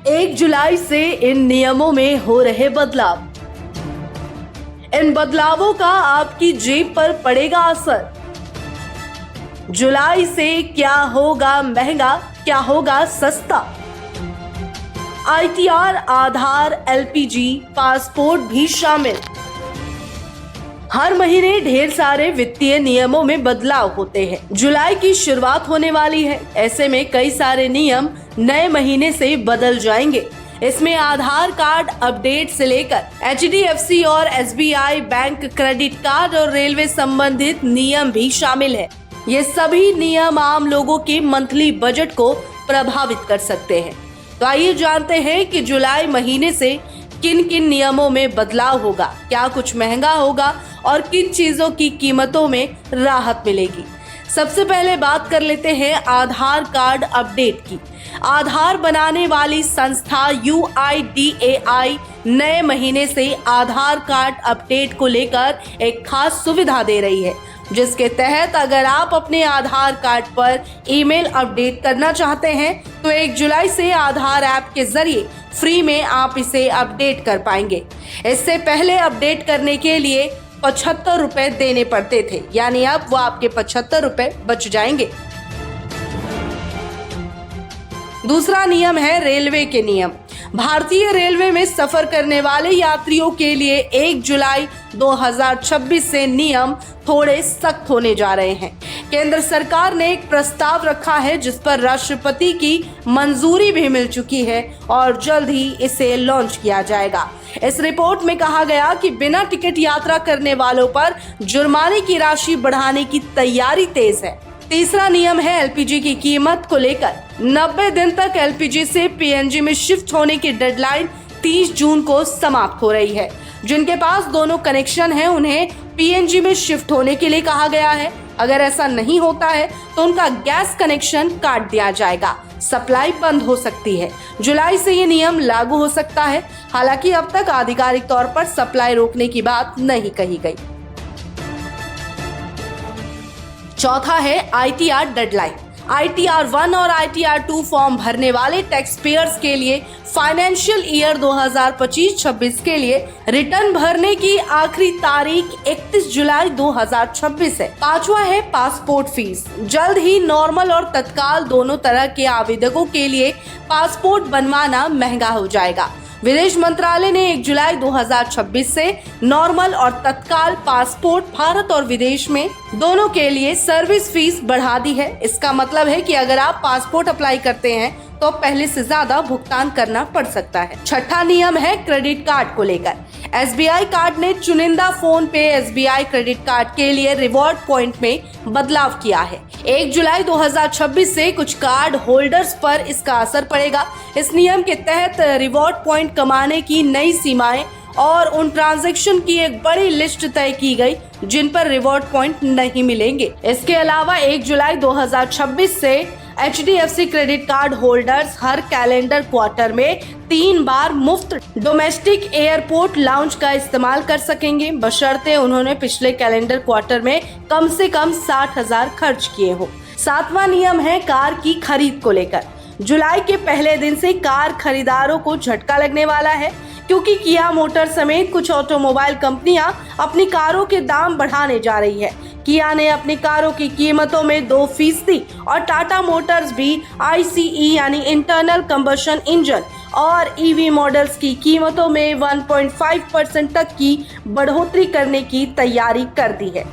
1 जुलाई से इन नियमों में हो रहे बदलाव। इन बदलावों का आपकी जेब पर पड़ेगा असर। जुलाई से क्या होगा महंगा, क्या होगा सस्ता? ITR, आधार, LPG, पासपोर्ट भी शामिल। हर महीने ढेर सारे वित्तीय नियमों में बदलाव होते हैं। जुलाई की शुरुआत होने वाली है, ऐसे में कई सारे नियम नए महीने से बदल जाएंगे। इसमें आधार कार्ड अपडेट से लेकर HDFC और SBI बैंक क्रेडिट कार्ड और रेलवे संबंधित नियम भी शामिल है। ये सभी नियम आम लोगों के मंथली बजट को प्रभावित कर सकते हैं। तो आइए जानते हैं कि जुलाई महीने से किन किन नियमों में बदलाव होगा, क्या कुछ महंगा होगा और किन चीजों की कीमतों में राहत मिलेगी। सबसे पहले बात कर लेते हैं आधार कार्ड अपडेट की। आधार बनाने वाली संस्था UIDAI नए महीने से आधार कार्ड अपडेट को लेकर एक खास सुविधा दे रही है, जिसके तहत अगर आप अपने आधार कार्ड पर ईमेल अपडेट करना चाहते हैं तो 1 जुलाई से आधार ऐप के जरिए फ्री में आप इसे अपडेट कर पाएंगे। इससे पहले अपडेट करने के लिए 75 रुपए देने पड़ते थे, यानी अब वो आपके 75 रुपए बच जाएंगे। दूसरा नियम है रेलवे के नियम। भारतीय रेलवे में सफर करने वाले यात्रियों के लिए 1 जुलाई 2026 से नियम थोड़े सख्त होने जा रहे हैं। केंद्र सरकार ने एक प्रस्ताव रखा है जिस पर राष्ट्रपति की मंजूरी भी मिल चुकी है और जल्द ही इसे लॉन्च किया जाएगा। इस रिपोर्ट में कहा गया कि बिना टिकट यात्रा करने वालों पर जुर्माने की राशि बढ़ाने की तैयारी तेज है। तीसरा नियम है LPG की कीमत को लेकर। 90 दिन तक LPG से PNG में शिफ्ट होने की डेडलाइन 30 जून को समाप्त हो रही है। जिनके पास दोनों कनेक्शन हैं उन्हें PNG में शिफ्ट होने के लिए कहा गया है। अगर ऐसा नहीं होता है तो उनका गैस कनेक्शन काट दिया जाएगा, सप्लाई बंद हो सकती है। जुलाई से ये नियम लागू हो सकता है, हालांकि अब तक आधिकारिक तौर पर सप्लाई रोकने की बात नहीं कही गई। चौथा है ITR डेडलाइन। ITR 1 और ITR 2 फॉर्म भरने वाले टैक्स पेयर्स के लिए फाइनेंशियल ईयर 2025-26 के लिए रिटर्न भरने की आखिरी तारीख 31 जुलाई 2026 है। पांचवा है पासपोर्ट फीस। जल्द ही नॉर्मल और तत्काल दोनों तरह के आवेदकों के लिए पासपोर्ट बनवाना महंगा हो जाएगा। विदेश मंत्रालय ने 1 जुलाई 2026 से नॉर्मल और तत्काल पासपोर्ट भारत और विदेश में दोनों के लिए सर्विस फीस बढ़ा दी है। इसका मतलब है कि अगर आप पासपोर्ट अप्लाई करते हैं तो पहले से ज्यादा भुगतान करना पड़ सकता है। छठा नियम है क्रेडिट कार्ड को लेकर। SBI कार्ड ने चुनिंदा फोन पे SBI क्रेडिट कार्ड के लिए रिवॉर्ड पॉइंट में बदलाव किया है। 1 जुलाई 2026 से कुछ कार्ड होल्डर्स पर इसका असर पड़ेगा। इस नियम के तहत रिवॉर्ड पॉइंट कमाने की नई सीमाएं और उन ट्रांजैक्शन की एक बड़ी लिस्ट तय की गई जिन पर रिवॉर्ड पॉइंट नहीं मिलेंगे। इसके अलावा 1 जुलाई 2026 से HDFC क्रेडिट कार्ड होल्डर्स हर कैलेंडर क्वार्टर में 3 बार मुफ्त डोमेस्टिक एयरपोर्ट लाउंज का इस्तेमाल कर सकेंगे, बशर्ते उन्होंने पिछले कैलेंडर क्वार्टर में कम से कम 60,000 खर्च किए हो। सातवां नियम है कार की खरीद को लेकर। जुलाई के पहले दिन से कार खरीदारों को झटका लगने वाला है, क्योंकि किया मोटर समेत कुछ ऑटोमोबाइल कंपनियां अपनी कारों के दाम बढ़ाने जा रही है। किया ने अपनी कारों की कीमतों में 2% और टाटा मोटर्स भी ICE यानी इंटरनल कंबशन इंजन और EV मॉडल्स की कीमतों में 1.5% तक की बढ़ोतरी करने की तैयारी कर दी है।